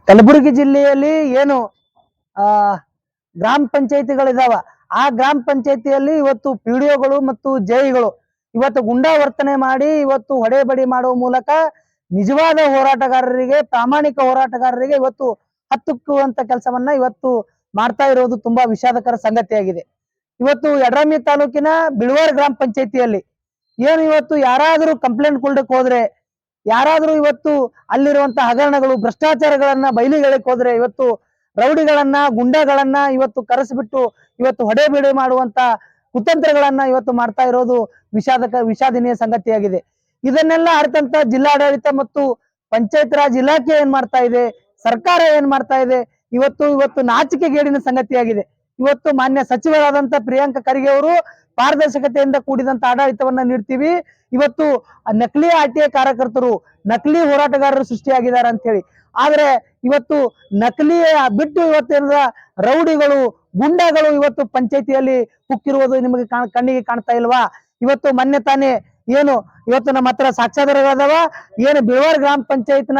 ಕಲಬುರಗಿ ಜಿಲ್ಲೆಯಲ್ಲಿ ಏನು ಆ ಗ್ರಾಮ ಪಂಚಾಯತಿಗಳಿದಾವ, ಆ ಗ್ರಾಮ ಪಂಚಾಯತಿಯಲ್ಲಿ ಇವತ್ತು ಪಿಡಿಒಗಳು ಮತ್ತು ಜೆಇಗಳು ಇವತ್ತು ಗುಂಡಾ ವರ್ತನೆ ಮಾಡಿ ಇವತ್ತು ಹೊಡೆಬಡಿ ಮಾಡುವ ಮೂಲಕ ನಿಜವಾದ ಹೋರಾಟಗಾರರಿಗೆ, ಪ್ರಾಮಾಣಿಕ ಹೋರಾಟಗಾರರಿಗೆ ಇವತ್ತು ಹತ್ತುಕ್ಕುವಂತ ಕೆಲಸವನ್ನ ಇವತ್ತು ಮಾಡ್ತಾ ಇರೋದು ತುಂಬಾ ವಿಷಾದಕರ ಸಂಗತಿಯಾಗಿದೆ. ಇವತ್ತು ಯಡ್ರಾಮಿ ತಾಲೂಕಿನ ಬಿಳವಾರ ಗ್ರಾಮ ಪಂಚಾಯತಿಯಲ್ಲಿ ಏನು ಇವತ್ತು ಯಾರಾದರೂ ಕಂಪ್ಲೇಂಟ್ ಕೊಡಕ್ಕೆ ಹೋದ್ರೆ, ಯಾರಾದರೂ ಇವತ್ತು ಅಲ್ಲಿರುವಂತ ಹಗರಣಗಳು, ಭ್ರಷ್ಟಾಚಾರಗಳನ್ನ ಬಯಲಿಗೆಳಕ್ ಹೋದ್ರೆ ಇವತ್ತು ರೌಡಿಗಳನ್ನ, ಗುಂಡಾಗಳನ್ನ ಇವತ್ತು ಕರೆಸಿಬಿಟ್ಟು ಇವತ್ತು ಹೊಡೆಬೇಡಿ ಮಾಡುವಂತ ಕುತಂತ್ರಗಳನ್ನ ಇವತ್ತು ಮಾಡ್ತಾ ಇರೋದು ವಿಷಾದನೀಯ ಸಂಗತಿಯಾಗಿದೆ. ಇದನ್ನೆಲ್ಲ ಅರ್ಥಂತ ಜಿಲ್ಲಾಡಳಿತ ಮತ್ತು ಪಂಚಾಯತ್ ರಾಜ್ ಇಲಾಖೆ ಏನ್ ಮಾಡ್ತಾ ಇದೆ, ಸರ್ಕಾರ ಏನ್ ಮಾಡ್ತಾ ಇದೆ, ಇವತ್ತು ನಾಚಿಕೆಗೇಡಿನ ಸಂಗತಿಯಾಗಿದೆ. ಇವತ್ತು ಮಾನ್ಯ ಸಚಿವರಾದಂತ ಪ್ರಿಯಾಂಕ ಖರ್ಗೆ ಅವರು ಪಾರದರ್ಶಕತೆಯಿಂದ ಕೂಡಿದಂತ ಆಡಳಿತವನ್ನ ನೀಡ್ತೀವಿ, ಇವತ್ತು ನಕಲಿ ಆರ್ಟಿಐ ಕಾರ್ಯಕರ್ತರು, ನಕಲಿ ಹೋರಾಟಗಾರರು ಸೃಷ್ಟಿಯಾಗಿದ್ದಾರೆ ಅಂತ ಹೇಳಿ. ಆದ್ರೆ ಇವತ್ತು ನಕಲಿ ಬಿಟ್ಟು ಇವತ್ತೇನ ರೌಡಿಗಳು, ಗುಂಡಾಗಳು ಇವತ್ತು ಪಂಚಾಯತಿಯಲ್ಲಿ ಕುಕ್ಕಿರುವುದು ನಿಮಗೆ ಕಣ್ಣಿಗೆ ಕಾಣ್ತಾ ಇಲ್ವಾ? ಇವತ್ತು ಮೊನ್ನೆ ತಾನೇ ಏನು ಇವತ್ತು ನಮ್ಮ ಹತ್ರ ಸಾಕ್ಷ್ಯಾಧಾರಗಳದಾವ. ಏನು ಬಿಳವಾರ ಗ್ರಾಮ ಪಂಚಾಯತ್ನ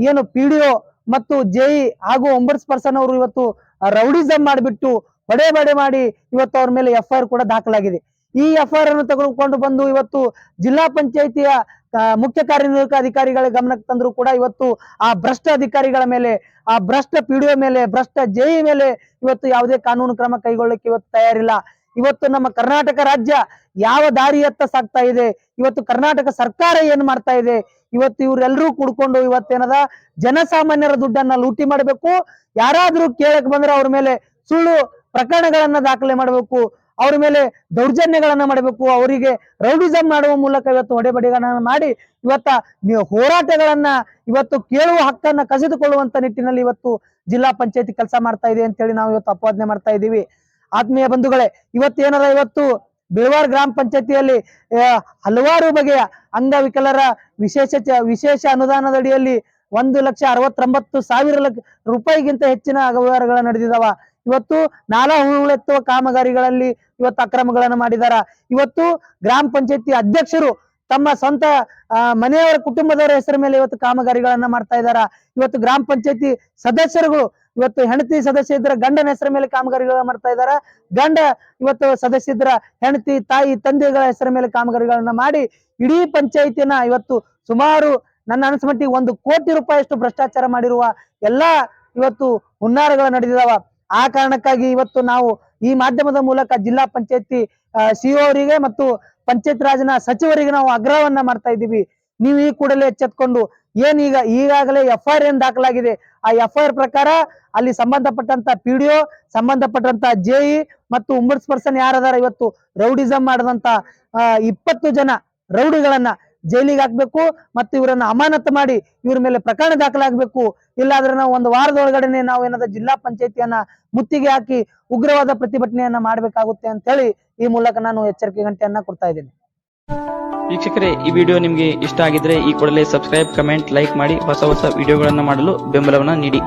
ಏನು ಪಿಡಿಒ ಮತ್ತು ಜೆಇ ಹಾಗೂ ಒಂಬರ್ಸ್ ಪರ್ಸನ್ ಅವರು ಇವತ್ತು ರೌಡಿಸಂ ಮಾಡಿಬಿಟ್ಟು ಹೊಡೆಬಡೆ ಮಾಡಿ ಇವತ್ತು ಅವ್ರ ಮೇಲೆ FIR ಕೂಡ ದಾಖಲಾಗಿದೆ. ಈ FIR ಅನ್ನು ತೆಗೆದುಕೊಂಡು ಬಂದು ಇವತ್ತು ಜಿಲ್ಲಾ ಪಂಚಾಯತಿಯ ಮುಖ್ಯ ಕಾರ್ಯನಿರ್ವಾಹಕ ಅಧಿಕಾರಿಗಳ ಗಮನಕ್ಕೆ ತಂದ್ರು ಕೂಡ ಇವತ್ತು ಆ ಭ್ರಷ್ಟ ಅಧಿಕಾರಿಗಳ ಮೇಲೆ, ಆ ಭ್ರಷ್ಟ ಪಿಡಿಒ ಮೇಲೆ, ಭ್ರಷ್ಟ ಜೆಇ ಮೇಲೆ ಇವತ್ತು ಯಾವುದೇ ಕಾನೂನು ಕ್ರಮ ಕೈಗೊಳ್ಳಕ್ಕೆ ಇವತ್ತು ತಯಾರಿಲ್ಲ. ಇವತ್ತು ನಮ್ಮ ಕರ್ನಾಟಕ ರಾಜ್ಯ ಯಾವ ದಾರಿಯತ್ತ ಸಾಗ್ತಾ ಇದೆ, ಇವತ್ತು ಕರ್ನಾಟಕ ಸರ್ಕಾರ ಏನ್ ಮಾಡ್ತಾ ಇದೆ, ಇವತ್ತು ಇವರೆಲ್ಲರೂ ಕೂಡ್ಕೊಂಡು ಇವತ್ತೇನದ ಜನಸಾಮಾನ್ಯರ ದುಡ್ಡನ್ನ ಲೂಟಿ ಮಾಡಬೇಕು. ಯಾರಾದ್ರೂ ಕೇಳಕ್ ಬಂದ್ರೆ ಅವ್ರ ಮೇಲೆ ಸುಳ್ಳು ಪ್ರಕರಣಗಳನ್ನ ದಾಖಲೆ ಮಾಡಬೇಕು, ಅವ್ರ ಮೇಲೆ ದೌರ್ಜನ್ಯಗಳನ್ನ ಮಾಡಬೇಕು, ಅವರಿಗೆ ರೌಡಿಸಂ ಮಾಡುವ ಮೂಲಕ ಇವತ್ತು ಹೊಡೆಬಡಿಗಳನ್ನ ಮಾಡಿ ಇವತ್ತ ಹೋರಾಟಗಳನ್ನ ಇವತ್ತು ಕೇಳುವ ಹಕ್ಕನ್ನ ಕಸಿದುಕೊಳ್ಳುವಂತ ನಿಟ್ಟಿನಲ್ಲಿ ಇವತ್ತು ಜಿಲ್ಲಾ ಪಂಚಾಯತಿ ಕೆಲಸ ಮಾಡ್ತಾ ಇದೆ ಅಂತ ಹೇಳಿ ನಾವು ಇವತ್ತು ಅಪವಾದನೆ ಮಾಡ್ತಾ ಇದ್ದೀವಿ. ಆತ್ಮೀಯ ಬಂಧುಗಳೇ, ಇವತ್ತು ಬಿಳವಾರ ಗ್ರಾಮ ಪಂಚಾಯತಿಯಲ್ಲಿ ಹಲವಾರು ಬಗೆಯ ಅಂಗವಿಕಲರ ವಿಶೇಷ ಅನುದಾನದಡಿಯಲ್ಲಿ 1,69,000 ರೂಪಾಯಿಗಿಂತ ಹೆಚ್ಚಿನ ಅವ್ಯವಹಾರಗಳು ನಡೆದಿದಾವ. ಇವತ್ತು ನಾಲಾ ಹೂಳೆತ್ತುವ ಕಾಮಗಾರಿಗಳಲ್ಲಿ ಇವತ್ತು ಅಕ್ರಮಗಳನ್ನು ಮಾಡಿದಾರ. ಇವತ್ತು ಗ್ರಾಮ ಪಂಚಾಯತಿ ಅಧ್ಯಕ್ಷರು ತಮ್ಮ ಸ್ವಂತ ಮನೆಯವರ ಕುಟುಂಬದವರ ಹೆಸರ ಮೇಲೆ ಇವತ್ತು ಕಾಮಗಾರಿಗಳನ್ನ ಮಾಡ್ತಾ ಇದಾರ. ಇವತ್ತು ಗ್ರಾಮ ಪಂಚಾಯತಿ ಸದಸ್ಯರುಗಳು ಇವತ್ತು ಹೆಂಡತಿ ಸದಸ್ಯ ಇದ್ರ ಗಂಡನ ಹೆಸರ ಮೇಲೆ ಕಾಮಗಾರಿಗಳನ್ನ ಮಾಡ್ತಾ ಇದಾರ. ಗಂಡ ಇವತ್ತು ಸದಸ್ಯ ಇದ್ರ ಹೆಂಡತಿ, ತಾಯಿ, ತಂದೆಗಳ ಹೆಸರ ಮೇಲೆ ಕಾಮಗಾರಿಗಳನ್ನ ಮಾಡಿ ಇಡೀ ಪಂಚಾಯತಿನ ಇವತ್ತು ಸುಮಾರು ನನ್ನ ಅನಿಸ್ಮಟ್ಟಿಗೆ 1 ಕೋಟಿ ರೂಪಾಯಿಯಷ್ಟು ಭ್ರಷ್ಟಾಚಾರ ಮಾಡಿರುವ ಎಲ್ಲಾ ಇವತ್ತು ಹುನ್ನಾರಗಳು ನಡೆದಿದಾವ. ಆ ಕಾರಣಕ್ಕಾಗಿ ಇವತ್ತು ನಾವು ಈ ಮಾಧ್ಯಮದ ಮೂಲಕ ಜಿಲ್ಲಾ ಪಂಚಾಯತಿ ಸಿಇಒ ಅವರಿಗೆ ಮತ್ತು ಪಂಚಾಯತ್ ರಾಜ್ನ ಸಚಿವರಿಗೆ ನಾವು ಆಗ್ರಹವನ್ನ ಮಾಡ್ತಾ ಇದ್ದೀವಿ. ನೀವು ಈ ಕೂಡಲೇ ಎಚ್ಚೆತ್ಕೊಂಡು ಈಗಾಗಲೇ FIR ಏನ್ ದಾಖಲಾಗಿದೆ, ಆ FIR ಪ್ರಕಾರ ಅಲ್ಲಿ ಸಂಬಂಧಪಟ್ಟಂತ ಪಿಡಿಒ, ಸಂಬಂಧಪಟ್ಟಂತ ಜೆಇ ಮತ್ತು ಒಂಬರ್ಸ್ ಪರ್ಸನ್ ಯಾರದಾರ ಇವತ್ತು ರೌಡಿಸಂ ಮಾಡದಂತ 20 ಜನ ರೌಡಿಗಳನ್ನ ಜೈಲಿಗೆ ಹಾಕ್ಬೇಕು ಮತ್ತು ಇವರನ್ನ ಅಮಾನತು ಮಾಡಿ ಇವ್ರ ಮೇಲೆ ಪ್ರಕರಣ ದಾಖಲಾಗಬೇಕು. ಇಲ್ಲಾಂದ್ರೆ ನಾವು 1 ವಾರದೊಳಗಡೆನೆ ನಾವು ಏನದ ಜಿಲ್ಲಾ ಪಂಚಾಯತಿಯನ್ನ ಮುತ್ತಿಗೆ ಹಾಕಿ ಉಗ್ರವಾದ ಪ್ರತಿಭಟನೆಯನ್ನ ಮಾಡಬೇಕಾಗುತ್ತೆ ಅಂತ ಹೇಳಿ ಈ ಮೂಲಕ ನಾನು ಎಚ್ಚರಿಕೆ ಗಂಟೆಯನ್ನ ಕೊಡ್ತಾ ಇದ್ದೇನೆ. ವೀಕ್ಷಕರೇ, ಈ ವಿಡಿಯೋ ನಿಮಗೆ ಇಷ್ಟ ಆಗಿದ್ರೆ ಈ ಕೂಡಲೇ ಸಬ್ಸ್ಕ್ರೈಬ್, ಕಮೆಂಟ್, ಲೈಕ್ ಮಾಡಿ ಹೊಸ ವಿಡಿಯೋಗಳನ್ನು ಮಾಡಲು ಬೆಂಬಲವನ್ನ ನೀಡಿ.